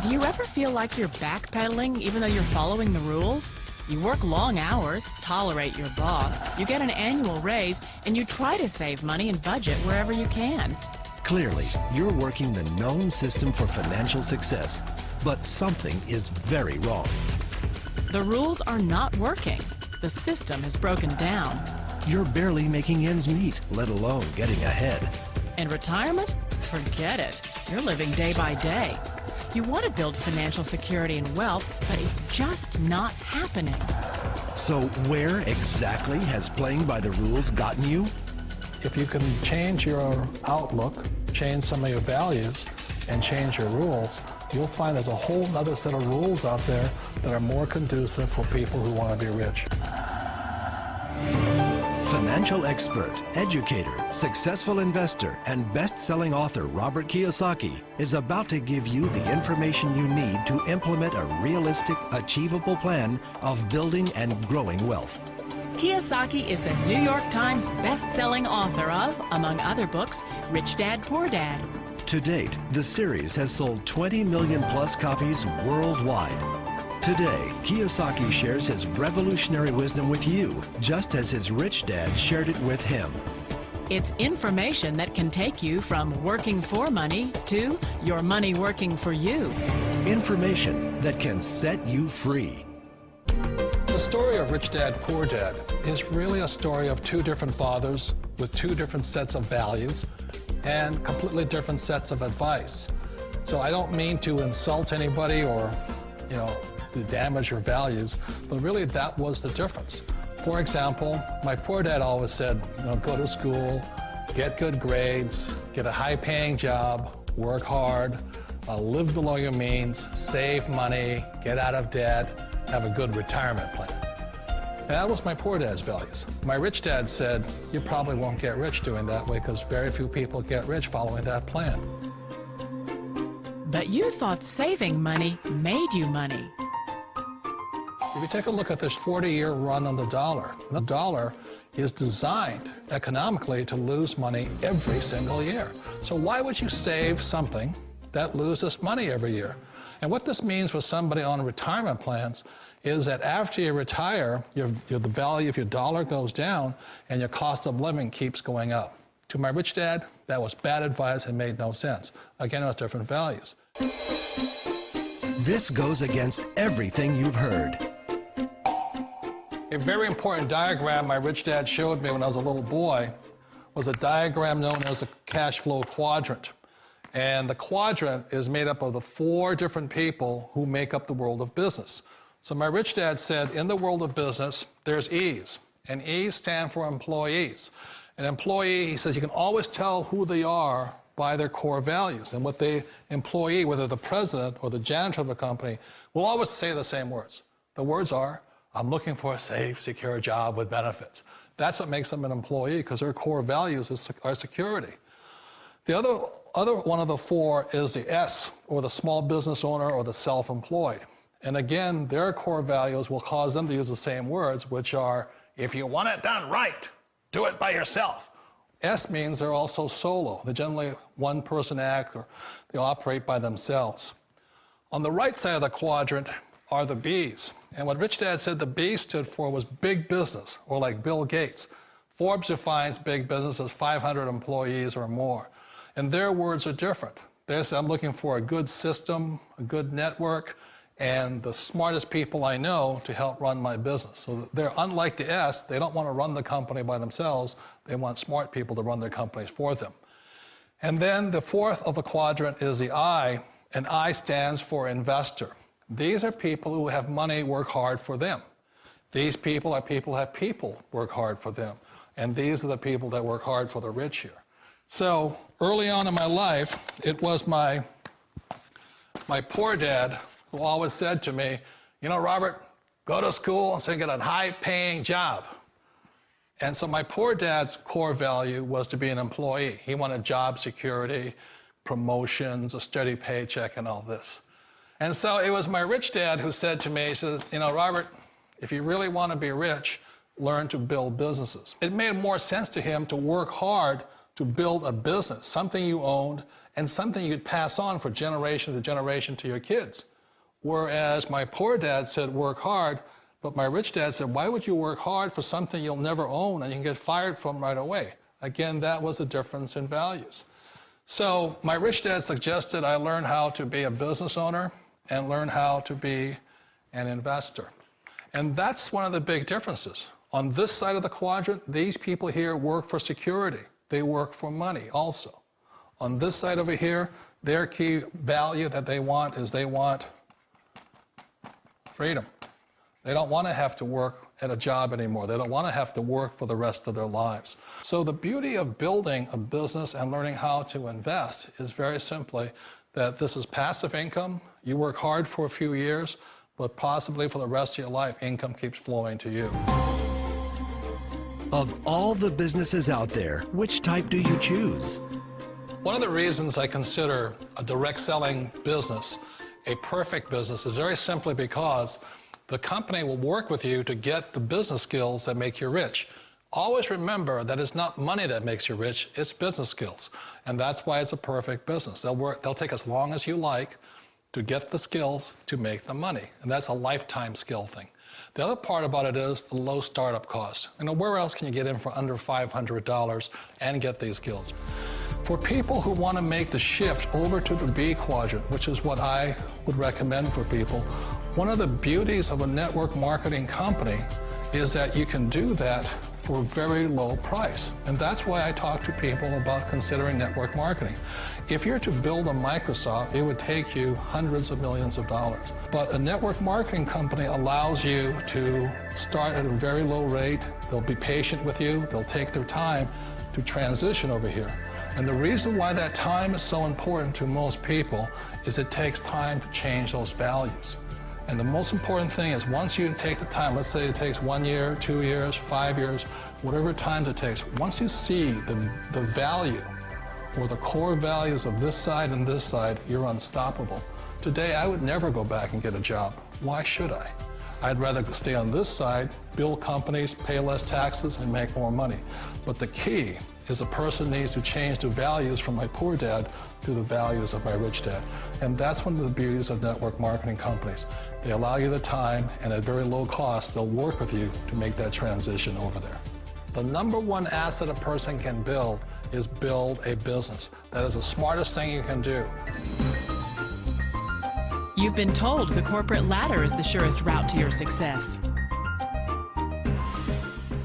Do you ever feel like you're backpedaling even though you're following the rules? You work long hours, tolerate your boss, you get an annual raise, and you try to save money and budget wherever you can. Clearly, you're working the known system for financial success, but something is very wrong. The rules are not working. The system has broken down. You're barely making ends meet, let alone getting ahead. And retirement? Forget it. You're living day by day. You want to build financial security and wealth, but it's just not happening. So where exactly has playing by the rules gotten you? If you can change your outlook, change some of your values, and change your rules, you'll find there's a whole other set of rules out there that are more conducive for people who want to be rich. Financial expert, educator, successful investor, and best-selling author Robert Kiyosaki is about to give you the information you need to implement a realistic, achievable plan of building and growing wealth. Kiyosaki is the New York Times best-selling author of, among other books, Rich Dad, Poor Dad. To date, the series has sold 20 million plus copies worldwide. Today, Kiyosaki shares his revolutionary wisdom with you, just as his rich dad shared it with him. It's information that can take you from working for money to your money working for you. Information that can set you free. The story of Rich Dad, Poor Dad is really a story of two different fathers with two different sets of values and completely different sets of advice. So I don't mean to insult anybody or, to damage your values, but really that was the difference. For example, my poor dad always said, go to school, get good grades, get a high-paying job, work hard, live below your means, save money, get out of debt, have a good retirement plan. And that was my poor dad's values. My rich dad said, you probably won't get rich doing that way because very few people get rich following that plan. But you thought saving money made you money. If you take a look at this 40-year run on the dollar is designed economically to lose money every single year. So why would you save something that loses money every year? And what this means for somebody on retirement plans is that after you retire, the value of your dollar goes down and your cost of living keeps going up. To my rich dad, that was bad advice and made no sense. Again, it was different values. This goes against everything you've heard. A very important diagram my rich dad showed me when I was a little boy was a diagram known as a cash flow quadrant. And the quadrant is made up of the 4 different people who make up the world of business. So my rich dad said, in the world of business, there's E's, and E's stand for employees. An employee, he says, you can always tell who they are by their core values. And what the employee, whether the president or the janitor of the company, will always say the same words. The words are, I'm looking for a safe, secure job with benefits. That's what makes them an employee, because their core values are security. The other one of the 4 is the S, or the small business owner or the self-employed. And again, their core values will cause them to use the same words, which are, if you want it done right, do it by yourself. S means they're also solo. They're generally one-person act, or they operate by themselves. On the right side of the quadrant are the B's. And what Rich Dad said the B stood for was big business, or like Bill Gates. Forbes defines big business as 500 employees or more. And their words are different. They say, I'm looking for a good system, a good network, and the smartest people I know to help run my business. So they're unlike the S. They don't want to run the company by themselves. They want smart people to run their companies for them. And then the 4th of the quadrant is the I, and I stands for investor. These are people who have money work hard for them. These people are people who have people work hard for them. And these are the people that work hard for the rich here. So early on in my life, it was my poor dad who always said to me, Robert, go to school and so you get a high-paying job. And so my poor dad's core value was to be an employee. He wanted job security, promotions, a steady paycheck, and all this. And so it was my rich dad who said to me, he says, Robert, if you really want to be rich, learn to build businesses. It made more sense to him to work hard to build a business, something you owned, and something you could pass on for generation to generation to your kids. Whereas my poor dad said, work hard, but my rich dad said, why would you work hard for something you'll never own and you can get fired from right away? Again, that was the difference in values. So my rich dad suggested I learn how to be a business owner and learn how to be an investor. And that's one of the big differences. On this side of the quadrant, these people here work for security. They work for money also. On this side over here, their key value that they want is they want freedom. They don't want to have to work at a job anymore. They don't want to have to work for the rest of their lives. So the beauty of building a business and learning how to invest is very simply that this is passive income. You work hard for a few years, but possibly for the rest of your life, income keeps flowing to you. Of all the businesses out there, which type do you choose? One of the reasons I consider a direct selling business a perfect business is very simply because the company will work with you to get the business skills that make you rich. Always remember that it's not money that makes you rich, it's business skills. And that's why it's a perfect business. They'll take as long as you like to get the skills to make the money. And that's a lifetime skill thing. The other part about it is the low startup cost. You know, where else can you get in for under $500 and get these skills? For people who want to make the shift over to the B quadrant, which is what I would recommend for people, one of the beauties of a network marketing company is that you can do that for a very low price. And that's why I talk to people about considering network marketing. If you're to build a Microsoft, it would take you hundreds of millions of dollars. But a network marketing company allows you to start at a very low rate. They'll be patient with you. They'll take their time to transition over here. And the reason why that time is so important to most people is it takes time to change those values. And the most important thing is once you take the time, let's say it takes 1 year, 2 years, 5 years, whatever time it takes, once you see the value or the core values of this side and this side, you're unstoppable. Today, I would never go back and get a job. Why should I? I'd rather stay on this side, build companies, pay less taxes, and make more money. But the key is a person needs to change the values from my poor dad to the values of my rich dad. And that's one of the beauties of network marketing companies. They allow you the time, and at very low cost, they'll work with you to make that transition over there. The number one asset a person can build is build a business. That is the smartest thing you can do. You've been told the corporate ladder is the surest route to your success.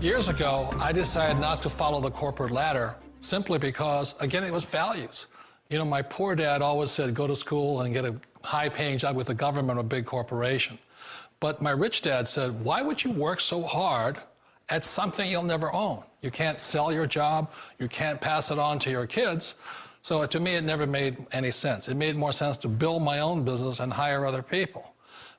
Years ago, I decided not to follow the corporate ladder simply because, again, it was values. You know, my poor dad always said, go to school and get a high-paying job with the government or a big corporation. But my rich dad said, why would you work so hard at something you'll never own? You can't sell your job. You can't pass it on to your kids. So to me, it never made any sense. It made more sense to build my own business and hire other people.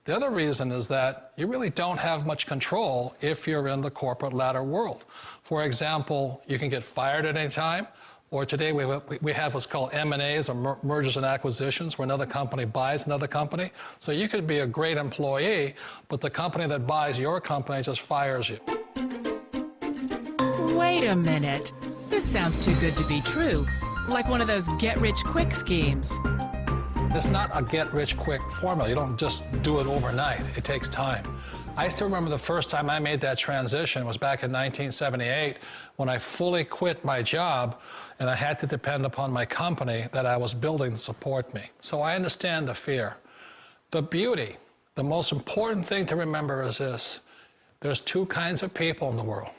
The other reason is that you really don't have much control if you're in the corporate ladder world. For example, you can get fired at any time, or today we have what's called M&As, or mergers and acquisitions, where another company buys another company. So you could be a great employee, but the company that buys your company just fires you. Wait a minute. This sounds too good to be true. Like one of those get-rich-quick schemes. It's not a get-rich-quick formula. You don't just do it overnight. It takes time. I still remember the first time I made that transition was back in 1978 when I fully quit my job and I had to depend upon my company that I was building to support me. So I understand the fear. The beauty, the most important thing to remember is this. There's two kinds of people in the world.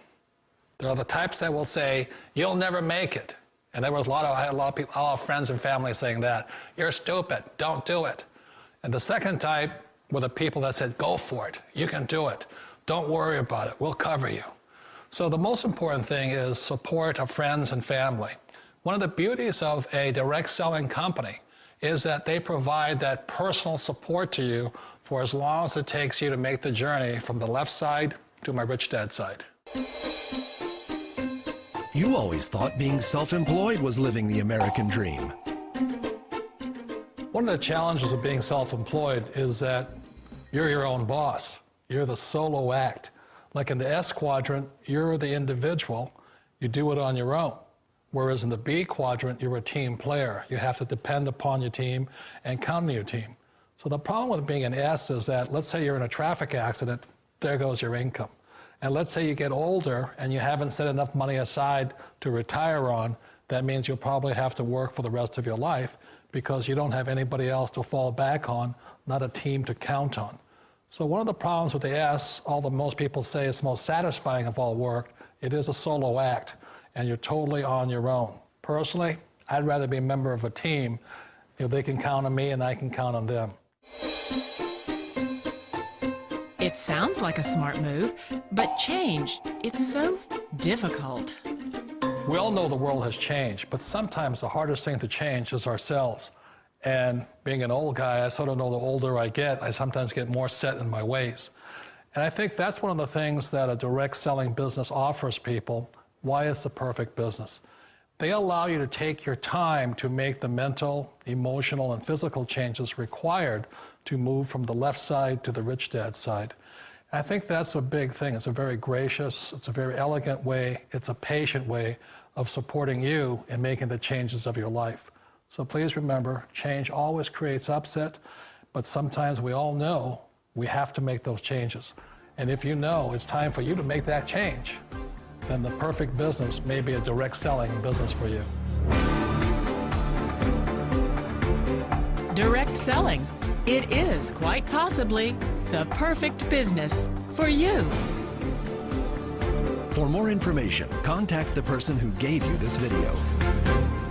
There are the types that will say, you'll never make it. And there was I had a lot of people, a lot of friends and family saying that. You're stupid, don't do it. And the second type were the people that said, go for it, you can do it. Don't worry about it, we'll cover you. So the most important thing is support of friends and family. One of the beauties of a direct selling company is that they provide that personal support to you for as long as it takes you to make the journey from the left side to my rich dad side. You always thought being self-employed was living the American dream. One of the challenges of being self-employed is that you're your own boss. You're the solo act. Like in the S quadrant, you're the individual. You do it on your own. Whereas in the B quadrant, you're a team player. You have to depend upon your team and count on your team. So the problem with being an S is that, let's say you're in a traffic accident, there goes your income. And let's say you get older and you haven't set enough money aside to retire on, that means you'll probably have to work for the rest of your life because you don't have anybody else to fall back on, not a team to count on. So one of the problems with the S, although most people say it's the most satisfying of all work, it is a solo act, and you're totally on your own. Personally, I'd rather be a member of a team. If they can count on me and I can count on them. It sounds like a smart move, but change, it's so difficult. We all know the world has changed, but sometimes the hardest thing to change is ourselves. And being an old guy, I sort of know the older I get, I sometimes get more set in my ways. And I think that's one of the things that a direct selling business offers people, why it's the perfect business. They allow you to take your time to make the mental, emotional, and physical changes required to move from the left side to the rich dad side. I think that's a big thing. It's a very gracious, it's a very elegant way, it's a patient way of supporting you in making the changes of your life. So please remember, change always creates upset, but sometimes we all know we have to make those changes. And if you know it's time for you to make that change, then the perfect business may be a direct selling business for you. Direct selling. It is quite possibly the perfect business for you. For more information, contact the person who gave you this video.